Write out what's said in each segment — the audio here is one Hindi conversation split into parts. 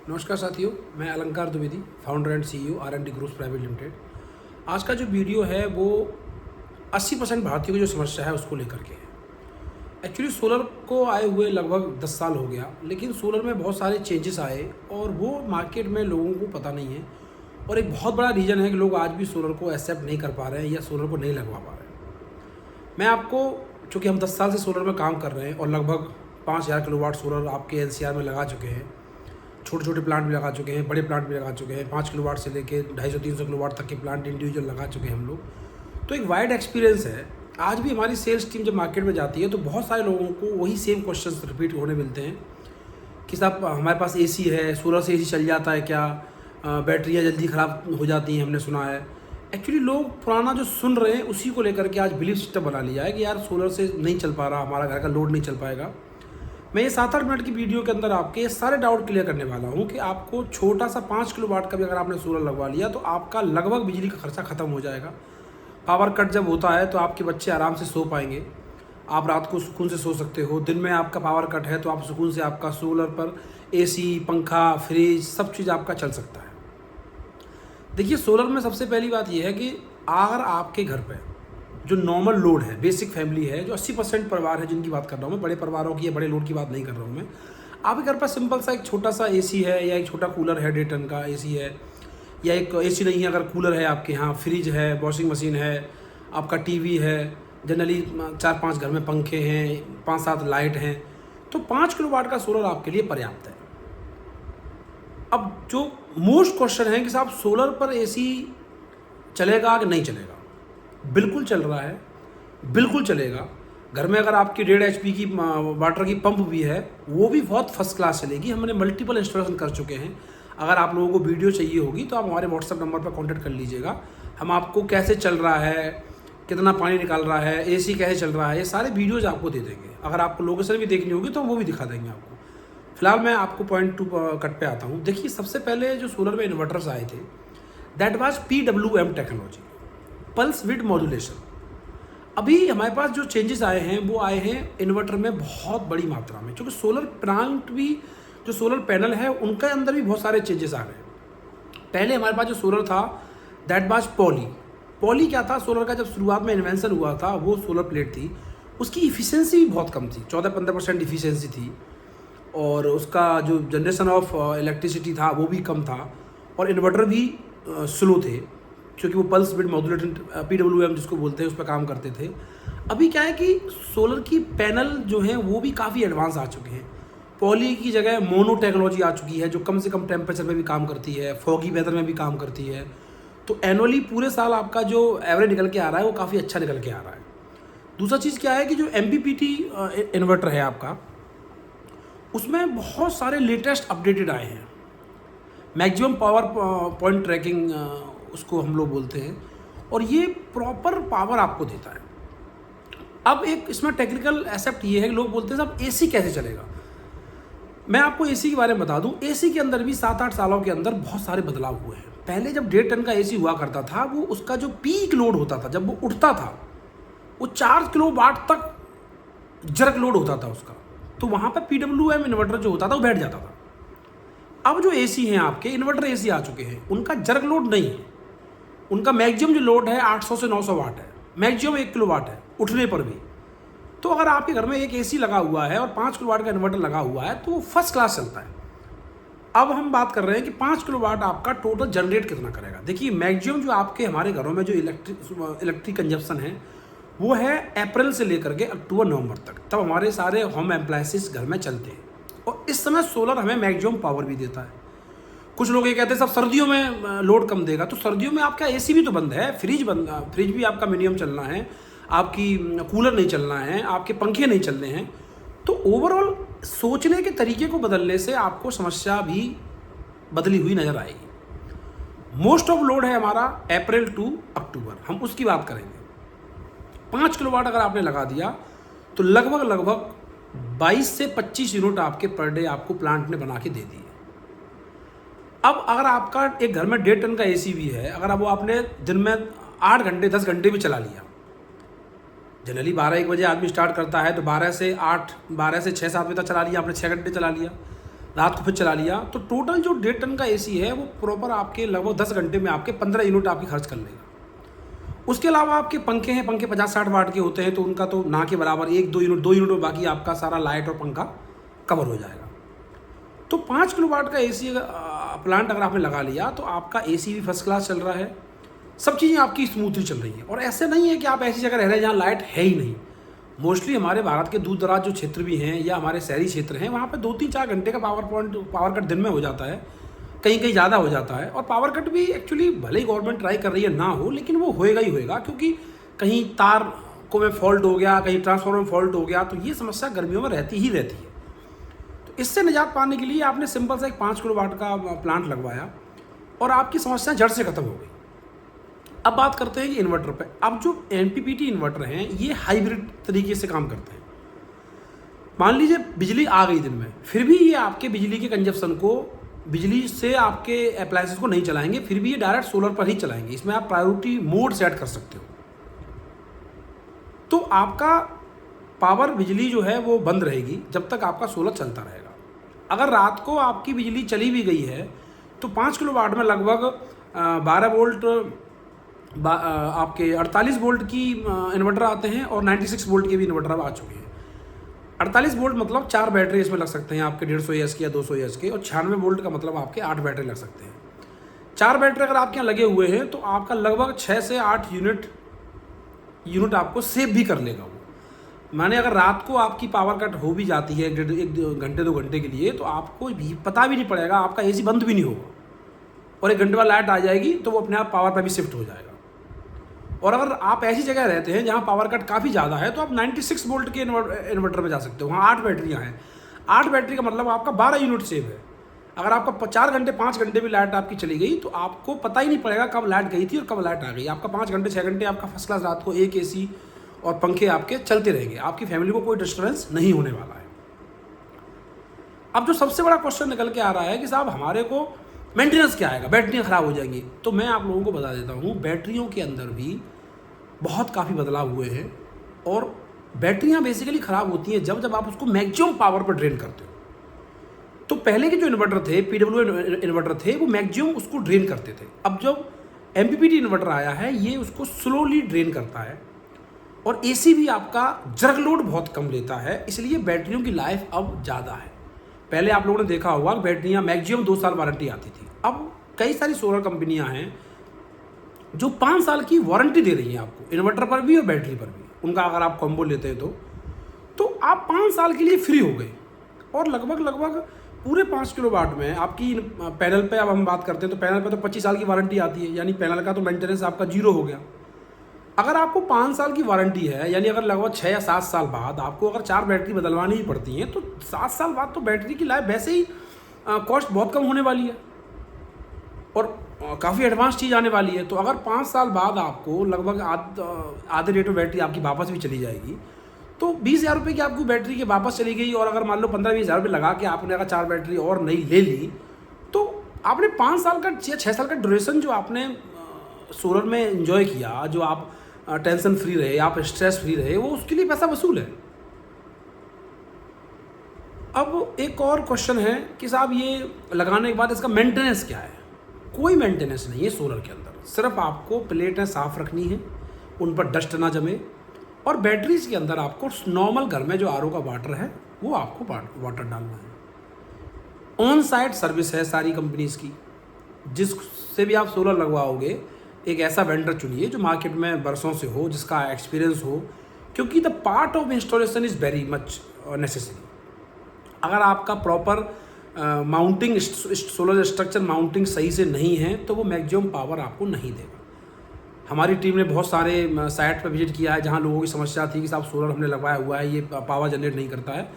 नमस्कार साथियों, मैं Alankar Dwivedi, founder and CEO R and D groups private limited. आज का जो वीडियो है वो 80% भारतीयों की जो समस्या है उसको लेकर के है। एक्चुअली सोलर को आए हुए लगभग 10 साल हो गया, लेकिन सोलर में बहुत सारे चेंजेस आए और वो मार्केट में लोगों को पता नहीं है। और एक बहुत बड़ा रीज़न है कि लोग आज भी सोलर को एक्सेप्ट नहीं कर पा रहे हैं या सोलर को नहीं लगवा पा रहे हैं। मैं आपको, चूँकि हम 10 साल से सोलर में काम कर रहे हैं और लगभग 5000 किलोवाट सोलर आपके एनसीआर में लगा चुके हैं। छोटे छोटे प्लांट भी लगा चुके हैं, बड़े प्लांट भी लगा चुके हैं, 5 किलोवाट से लेके 250-300 किलोवाट तक के प्लांट इंडिविजुअल लगा चुके हैं हम लोग। तो एक वाइड एक्सपीरियंस है। आज भी हमारी सेल्स टीम जब मार्केट में जाती है तो बहुत सारे लोगों को वही सेम क्वेश्चंस रिपीट होने मिलते हैं कि साहब हमारे पास एसी है, सोलर से एसी चल जाता है क्या, बैटरियाँ जल्दी ख़राब हो जाती हैं, हमने सुना है। एक्चुअली लोग पुराना जो सुन रहे हैं उसी को लेकर के आज बिलीफ सिस्टम बना लिया है कि यार सोलर से नहीं चल पा रहा, हमारा घर का लोड नहीं चल पाएगा। मैं ये 7-8 मिनट की वीडियो के अंदर आपके ये सारे डाउट क्लियर करने वाला हूँ कि आपको छोटा सा 5 किलोवाट का भी अगर आपने सोलर लगवा लिया तो आपका लगभग बिजली का खर्चा ख़त्म हो जाएगा। पावर कट जब होता है तो आपके बच्चे आराम से सो पाएंगे, आप रात को सुकून से सो सकते हो। दिन में आपका पावर कट है तो आप सुकून से आपका सोलर पर एसी, पंखा, फ्रिज सब चीज़ आपका चल सकता है। देखिए, सोलर में सबसे पहली बात यह है कि अगर आपके घर पर जो नॉर्मल लोड है, बेसिक फैमिली है, जो 80% परिवार है जिनकी बात कर रहा हूँ मैं, बड़े परिवारों की या बड़े लोड की बात नहीं कर रहा हूँ मैं। आपके घर पर सिंपल सा एक छोटा सा एसी है या एक छोटा कूलर है, 1.5 टन का एसी है, या एक एसी नहीं है अगर कूलर है आपके यहाँ, फ्रिज है, वॉशिंग मशीन है, आपका टीवी है, जनरली 4-5 घर में पंखे हैं, 5-7 लाइट हैं, तो 5 किलोवाट का सोलर आपके लिए पर्याप्त है। अब जो मोस्ट क्वेश्चन है कि साहब सोलर पर एसी चलेगा कि नहीं चलेगा? बिल्कुल चल रहा है, बिल्कुल चलेगा। घर में अगर आपकी 1.5 HP की वाटर की पंप भी है वो भी बहुत फर्स्ट क्लास चलेगी। हमने मल्टीपल इंस्टॉलेशन कर चुके हैं। अगर आप लोगों को वीडियो चाहिए होगी तो आप हमारे व्हाट्सएप नंबर पर कांटेक्ट कर लीजिएगा। हम आपको कैसे चल रहा है, कितना पानी निकाल रहा है, एसी कैसे चल रहा है, ये सारे वीडियोज़ आपको दे देंगे। अगर आपको लोकेशन भी देखनी होगी तो वो भी दिखा देंगे आपको। फिलहाल मैं आपको पॉइंट टू कट पे आता हूँ। देखिए, सबसे पहले जो सोलर में इन्वर्टर्स आए थे that was PWM technology, pulse width modulation. अभी हमारे पास जो चेंजेस आए हैं वो आए हैं इन्वर्टर में बहुत बड़ी मात्रा में, क्योंकि सोलर प्लांट भी, जो सोलर पैनल है उनके अंदर भी बहुत सारे चेंजेस आ गए। पहले हमारे पास जो सोलर था दैट वाज पॉली क्या था, सोलर का जब शुरुआत में इन्वेंशन हुआ था वो सोलर प्लेट थी, उसकी इफिशियंसी भी बहुत कम थी, 14-15% इफिशियंसी थी, और उसका जो जनरेशन ऑफ इलेक्ट्रिसिटी था वो भी कम था, और इन्वर्टर भी स्लो थे क्योंकि वो पल्स विड मॉड्यूलेटेड PWM जिसको बोलते हैं उस पर काम करते थे। अभी क्या है कि सोलर की पैनल जो हैं वो भी काफ़ी एडवांस आ चुके हैं। पॉली की जगह मोनो टेक्नोलॉजी आ चुकी है जो कम से कम टेम्परेचर में भी काम करती है, फॉगी वेदर में भी काम करती है। तो एनुअली पूरे साल आपका जो एवरेज निकल के आ रहा है वो काफ़ी अच्छा निकल के आ रहा है। दूसरा चीज़ क्या है कि जो MPPT इन्वर्टर है आपका, उसमें बहुत सारे लेटेस्ट अपडेटेड आए हैं। मैक्सिमम पावर पॉइंट ट्रैकिंग उसको हम लोग बोलते हैं, और ये प्रॉपर पावर आपको देता है। अब एक इसमें टेक्निकल एस्पेक्ट ये है कि लोग बोलते हैं साहब एसी कैसे चलेगा। मैं आपको एसी के बारे में बता दूं, एसी के अंदर भी 7-8 सालों के अंदर बहुत सारे बदलाव हुए हैं। पहले जब 1.5 टन का एसी हुआ करता था, वो उसका जो पीक लोड होता था, जब वो उठता था वो 4 किलोवाट तक जर्क लोड होता था उसका, तो वहाँ पर PWM इन्वर्टर जो होता था वो बैठ जाता था। अब जो एसी हैं आपके, इन्वर्टर एसी आ चुके हैं, उनका जर्क लोड नहीं है, उनका मैक्सिमम जो लोड है 800 से 900 वाट है, मैक्सिमम 1 किलोवाट है उठने पर भी। तो अगर आपके घर में एक एसी लगा हुआ है और 5 किलोवाट का इन्वर्टर लगा हुआ है तो वो फर्स्ट क्लास चलता है। अब हम बात कर रहे हैं कि 5 किलोवाट आपका टोटल जनरेट कितना करेगा। देखिए, मैक्सिमम जो आपके हमारे घरों में जो इलेक्ट्रिक कंजप्शन है वो है अप्रैल से लेकर के अक्टूबर-नवंबर तक, तब हमारे सारे होम अप्लायंसेस घर में चलते हैं, और इस समय सोलर हमें मैक्सिमम पावर भी देता है। कुछ लोग ये कहते हैं सब सर्दियों में लोड कम देगा, तो सर्दियों में आपका एसी भी तो बंद है, फ्रिज भी आपका मिनिमम चलना है, आपकी कूलर नहीं चलना है, आपके पंखे नहीं चलने हैं। तो ओवरऑल सोचने के तरीके को बदलने से आपको समस्या भी बदली हुई नज़र आएगी। मोस्ट ऑफ लोड है हमारा अप्रैल टू अक्टूबर, हम उसकी बात करेंगे। 5 किलोवाट अगर आपने लगा दिया तो लगभग 22 से 25 यूनिट आपके पर डे आपको प्लांट ने बना के दे दिए। अब अगर आपका एक घर में 1.5 टन का एसी भी है, अगर अब वो आपने दिन में 8 घंटे 10 घंटे भी चला लिया, जनरली 12-1 बजे आदमी स्टार्ट करता है, तो 12 से 6-7 बजे तक चला लिया आपने, 6 घंटे चला लिया। रात को फिर चला लिया, तो टोटल जो 1.5 टन का एसी है वो प्रॉपर आपके लगभग 10 घंटे में आपके 15 यूनिट आपकी खर्च कर लेगा। उसके अलावा आपके पंखे हैं, पंखे 50-60 वाट के होते हैं, तो उनका तो ना के बराबर 1-2 यूनिट में बाकी आपका सारा लाइट और पंखा कवर हो जाएगा। तो 5 किलोवाट का एसी प्लांट अगर आपने लगा लिया तो आपका एसी भी फर्स्ट क्लास चल रहा है, सब चीज़ें आपकी स्मूथली चल रही हैं। और ऐसे नहीं है कि आप ऐसी जगह रह रहे हैं जहाँ लाइट है ही नहीं। मोस्टली हमारे भारत के दूर दराज जो क्षेत्र भी हैं या हमारे शहरी क्षेत्र हैं, वहाँ पे 2-3-4 घंटे का पावर कट दिन में हो जाता है, कहीं कहीं ज़्यादा हो जाता है। और पावर कट भी एक्चुअली भले ही गवर्नमेंट ट्राई कर रही है ना हो, लेकिन वो होएगा ही होएगा, क्योंकि कहीं तार को में फॉल्ट हो गया, कहीं ट्रांसफार्मर में फॉल्ट हो गया, तो ये समस्या गर्मियों में रहती ही रहती है। तो इससे निजात पाने के लिए आपने सिंपल सा एक 5 किलोवाट का प्लांट लगवाया और आपकी समस्या जड़ से खत्म हो गई। अब बात करते हैं कि इन्वर्टर पे। अब जो एमपीपीटी इन्वर्टर हैं ये हाइब्रिड तरीके से काम करते हैं। मान लीजिए बिजली आ गई दिन में, फिर भी ये आपके बिजली के कंजप्शन को, बिजली से आपके अप्लायंसेस को नहीं चलाएंगे, फिर भी ये डायरेक्ट सोलर पर ही चलाएंगे। इसमें आप प्रायोरिटी मोड सेट कर सकते हो। तो आपका पावर बिजली जो है वो बंद रहेगी जब तक आपका सोलर चलता रहेगा। अगर रात को आपकी बिजली चली भी गई है तो 5 किलोवाट में लगभग 12 वोल्ट आपके 48 वोल्ट की इन्वर्टर आते हैं और 96 वोल्ट के भी इन्वर्टर अब आ चुके हैं। 48 वोल्ट मतलब 4 बैटरी इसमें लग सकते हैं आपके 150 एएच के या 200 एएच के, और 96 वोल्ट का मतलब आपके 8 बैटरी लग सकते हैं। 4 बैटरी अगर आपके यहाँ लगे हुए हैं तो आपका लगभग 6 से 8 यूनिट आपको सेव भी कर लेगा वो। माने अगर रात को आपकी पावर कट हो भी जाती है 1 घंटे 2 घंटे के लिए, तो आपको भी पता भी नहीं पड़ेगा, आपका एसी बंद भी नहीं होगा, और 1 घंटे बाद लाइट आ जाएगी तो वो अपने आप पावर पर भी शिफ्ट हो जाएगा। और अगर आप ऐसी जगह रहते हैं जहाँ पावर कट काफ़ी ज़्यादा है तो आप 96 वोल्ट के इन्वर्टर में जा सकते हो। वहाँ 8 बैटरियाँ हैं। 8 बैटरी का मतलब आपका 12 यूनिट सेव है। अगर आपका 4 घंटे 5 घंटे भी लाइट आपकी चली गई तो आपको पता ही नहीं पड़ेगा कब लाइट गई थी और कब लाइट आ गई। आपका 5 घंटे 6 घंटे आपका फर्स्ट क्लास रात को एक एसी और पंखे आपके चलते रहेंगे। आपकी फैमिली को कोई डिस्टर्बेंस नहीं होने वाला है। अब जो सबसे बड़ा क्वेश्चन निकल के आ रहा है कि साहब हमारे को मेंटेनेंस क्या आएगा, बैटरियाँ ख़राब हो जाएंगी। तो मैं आप लोगों को बता देता हूँ, बैटरियों के अंदर भी बहुत काफ़ी बदलाव हुए हैं। और बैटरियाँ बेसिकली ख़राब होती हैं जब आप उसको मैक्सिमम पावर पर ड्रेन करते हो। तो पहले के जो इन्वर्टर थे, पीडब्ल्यू इन्वर्टर थे, वो मैक्सिमम उसको ड्रेन करते थे। अब जब एमपीपीटी इन्वर्टर आया है ये उसको स्लोली ड्रेन करता है। और एसी भी आपका जर्ग लोड बहुत कम लेता है, इसलिए बैटरियों की लाइफ अब ज़्यादा है। पहले आप लोगों ने देखा होगा बैटरियाँ मैक्सिमम 2 साल वारंटी आती थी। अब कई सारी सोलर कंपनियाँ हैं जो 5 साल की वारंटी दे रही हैं आपको, इन्वर्टर पर भी और बैटरी पर भी। उनका अगर आप कॉम्बो लेते हैं तो आप 5 साल के लिए फ्री हो गए। और लगभग पूरे 5 किलोवाट में आपकी पैनल पे, अब हम बात करते हैं तो पैनल पे तो 25 साल की वारंटी आती है, यानी पैनल का तो मेंटेनेंस आपका 0 हो गया। अगर आपको 5 साल की वारंटी है, यानी अगर लगभग 6 या 7 साल बाद आपको अगर 4 बैटरी बदलवानी ही पड़ती हैं, तो 7 साल बाद तो बैटरी की लाइफ वैसे ही कॉस्ट बहुत कम होने वाली है और काफ़ी एडवांस चीज़ आने वाली है। तो अगर 5 साल बाद आपको लगभग आधे रेट में बैटरी आपकी वापस भी चली जाएगी, तो 20,000 रुपये की आपकी बैटरी की वापस चली गई। और अगर मान लो 15-20 हज़ार रुपये लगा के आपने अगर 4 बैटरी और नई ले ली, तो आपने 5 साल का या 6 साल का ड्यूरेशन जो आपने सोलर में एंजॉय किया, जो आप टेंशन फ्री रहे, आप स्ट्रेस फ्री रहे, वो उसके लिए पैसा वसूल है। अब एक और क्वेश्चन है कि साहब ये लगाने के बाद इसका मेंटेनेंस क्या है। कोई मेंटेनेंस नहीं है सोलर के अंदर, सिर्फ आपको प्लेटें साफ़ रखनी है, उन पर डस्ट ना जमे। और बैटरीज के अंदर आपको नॉर्मल घर में जो आरओ का वाटर है वो आपको वाटर डालना है। ऑन साइट सर्विस है सारी कंपनीज की। जिससे भी आप सोलर लगवाओगे एक ऐसा वेंडर चुनिए जो मार्केट में बरसों से हो, जिसका एक्सपीरियंस हो, क्योंकि the part of installation is very much necessary. अगर आपका proper mounting solar structure mounting सही से नहीं है तो वो मैक्सिमम पावर आपको नहीं देगा। हमारी टीम ने बहुत सारे साइट पर विजिट किया है जहाँ लोगों की समस्या थी कि साहब सोलर हमने लगवाया हुआ है, ये पावर जनरेट नहीं करता है।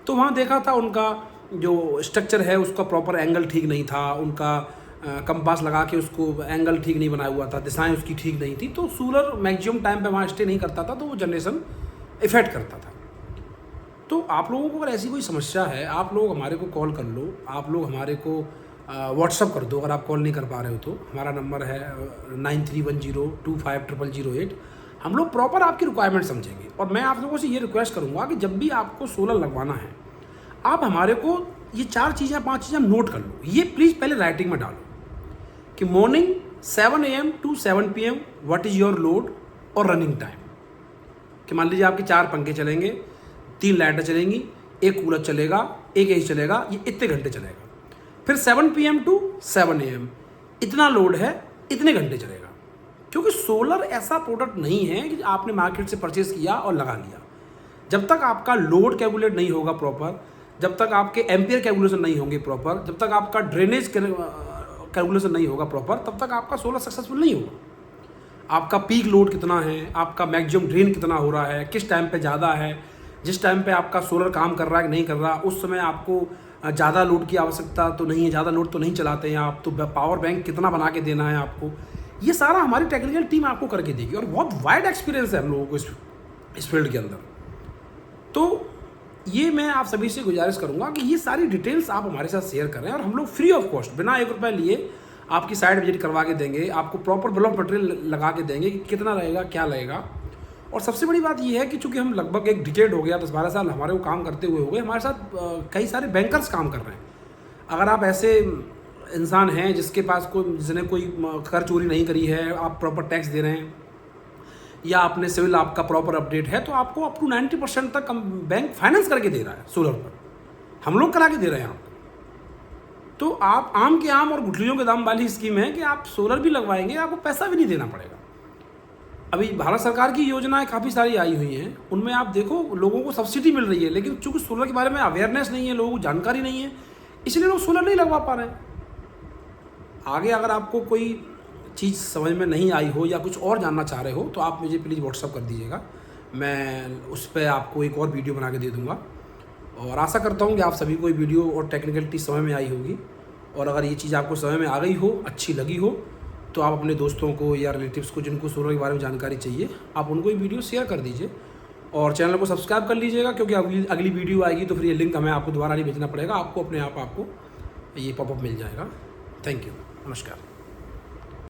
तो वहाँ देखा था उनका जो स्ट्रक्चर है उसका प्रॉपर एंगल ठीक नहीं था, उनका कंपास लगा के उसको एंगल ठीक नहीं बनाया हुआ था, दिशाएं उसकी ठीक नहीं थी। तो सोलर मैक्सिमम टाइम पे वहाँ स्टे नहीं करता था, तो वो जनरेशन इफेक्ट करता था। तो आप लोगों को अगर ऐसी कोई समस्या है, आप लोग हमारे को कॉल कर लो, आप लोग हमारे को व्हाट्सअप कर दो। अगर आप कॉल नहीं कर पा रहे हो तो हमारा नंबर है 9310250008। हम लोग प्रॉपर आपकी रिक्वायरमेंट समझेंगे। और मैं आप लोगों से ये रिक्वेस्ट करूँगा कि जब भी आपको सोलर लगवाना है, आप हमारे को ये 4 चीज़ें 5 चीज़ें आप नोट कर लो, ये प्लीज़ पहले राइटिंग में डालो कि morning 7 AM to 7 PM what is your load और रनिंग टाइम। कि मान लीजिए आपके 4 पंखे चलेंगे, 3 लाइटें चलेंगी, 1 कूलर चलेगा, 1 AC चलेगा, ये इतने घंटे चलेगा। फिर 7 PM to 7 AM इतना लोड है, इतने घंटे चलेगा। क्योंकि सोलर ऐसा प्रोडक्ट नहीं है कि आपने मार्केट से परचेज किया और लगा लिया। जब तक आपका लोड कैलकुलेट नहीं होगा प्रॉपर, जब तक आपके एम्पियर कैलकुलेशन नहीं होंगे प्रॉपर, जब तक आपका ड्रेनेज कैलकुलेशन नहीं होगा प्रॉपर, तब तक आपका सोलर सक्सेसफुल नहीं होगा। आपका पीक लोड कितना है, आपका मैक्सिमम ड्रेन कितना हो रहा है, किस टाइम पे ज़्यादा है, जिस टाइम पे आपका सोलर काम कर रहा है कि नहीं कर रहा, उस समय आपको ज़्यादा लोड की आवश्यकता तो नहीं है, ज़्यादा लोड तो नहीं चलाते हैं आप, तो पावर बैंक कितना बना के देना है आपको, ये सारा हमारी टेक्निकल टीम आपको करके देगी। और बहुत वाइड एक्सपीरियंस है हम लोगों को इस फील्ड के अंदर। तो ये मैं आप सभी से गुजारिश करूंगा कि ये सारी डिटेल्स आप हमारे साथ शेयर करें, और हम लोग फ्री ऑफ कॉस्ट बिना 1 रुपये लिए आपकी साइट विजिट करवा के देंगे, आपको प्रॉपर बिल ऑफ मटेरियल लगा के देंगे कि कितना रहेगा, क्या लगेगा। और सबसे बड़ी बात ये है कि चूंकि हम लगभग 1 डिकेड हो गया, 10-12 साल हमारे को काम करते हुए हो गए, हमारे साथ कई सारे बैंकर्स काम कर रहे हैं। अगर आप ऐसे इंसान हैं जिसके पास जिसने कोई कर चोरी नहीं करी है, आप प्रॉपर टैक्स दे रहे हैं, या आपने सिविल आपका प्रॉपर अपडेट है, तो आपको अप टू 90% तक बैंक फाइनेंस करके दे रहा है सोलर पर, हम लोग करा के दे रहे हैं आपको। तो आप आम के आम और गुठलियों के दाम वाली स्कीम है कि आप सोलर भी लगवाएंगे, आपको पैसा भी नहीं देना पड़ेगा। अभी भारत सरकार की योजनाएं काफ़ी सारी आई हुई हैं, उनमें आप देखो लोगों को सब्सिडी मिल रही है, लेकिन चूंकि सोलर के बारे में अवेयरनेस नहीं है, लोगों को जानकारी नहीं है, इसलिए लोग सोलर नहीं लगवा पा रहे हैं। आगे अगर आपको कोई चीज़ समझ में नहीं आई हो या कुछ और जानना चाह रहे हो, तो आप मुझे प्लीज़ व्हाट्सअप कर दीजिएगा, मैं उस पर आपको एक और वीडियो बना के दे दूँगा। और आशा करता हूँ कि आप सभी को ये वीडियो और टेक्निकलिटी समझ में आई होगी। और अगर ये चीज़ आपको समझ में आ गई हो, अच्छी लगी हो, तो आप अपने दोस्तों को या रिलेटिव्स को जिनको सोलर के बारे में जानकारी चाहिए, आप उनको ये वीडियो शेयर कर दीजिए। और चैनल को सब्सक्राइब कर लीजिएगा, क्योंकि अगली वीडियो आएगी तो फिर ये लिंक हमें आपको दोबारा नहीं भेजना पड़ेगा, आपको अपने आप आपको ये पॉपअप मिल जाएगा। थैंक यू, नमस्कार।